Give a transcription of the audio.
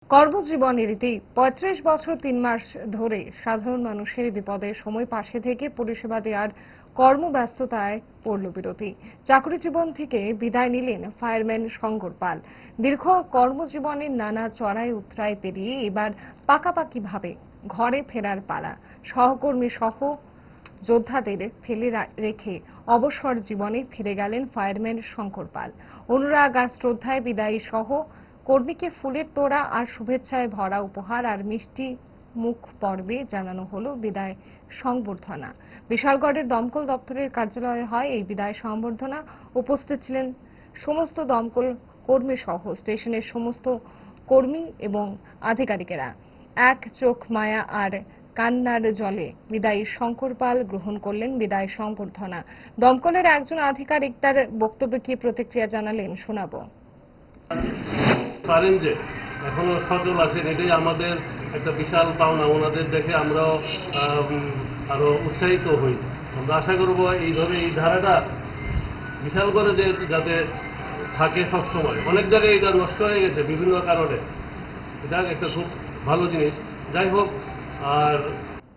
কর্মজীবনের রীতি ৩৫ বছর ৩ মাস ধরে সাধারণ মানুষের বিপদের সময় পাশে থেকে পরিষেবা দেওয়ার কর্মব্যস্ততায় পড়ল বিরতি। চাকরি জীবন থেকে বিদায় নিলেন ফায়ারম্যান শঙ্কর পাল। দীর্ঘ কর্মজীবনের নানা চড়াই উতরাই পেরিয়ে এবার পাকাপাকিভাবে ঘরে ফেরার পালা। সহকর্মী সহ যোদ্ধাদের ফেলে রেখে অবসর জীবনে ফিরে গেলেন ফায়ারম্যান শঙ্কর পাল। অনুরাগ আর শ্রদ্ধায় বিদায়ী সহ কর্মীকে ফুলের তোড়া আর শুভেচ্ছায় ভরা উপহার আর মিষ্টি মুখ পর্বে জানানো হলো বিদায় সংবর্ধনা। বিশালগড়ের দমকল দপ্তরের কার্যালয়ে হয় এই বিদায় সংবর্ধনা। উপস্থিত ছিলেন সমস্ত দমকল কর্মী সহ স্টেশনের সমস্ত কর্মী এবং আধিকারিকেরা। এক চোখ মায়া আর কান্নার জলে বিদায়ী শঙ্কর পাল গ্রহণ করলেন বিদায় সংবর্ধনা। দমকলের একজন আধিকারিক তার বক্তব্যে কি প্রতিক্রিয়া জানালেন শোনাবো। পারেন যে এখনো সচল আছেন, এটাই আমাদের একটা বিশাল পাওনা। ওনাদের দেখে আমরাও আরো উৎসাহিত হই। আমরা আশা করবো এইভাবে এই ধারাটা বিশাল করে যে যাতে থাকে সবসময়। অনেক জায়গায় এটা নষ্ট হয়ে গেছে বিভিন্ন কারণে, এটা একটা খুব ভালো জিনিস। যাই হোক, আর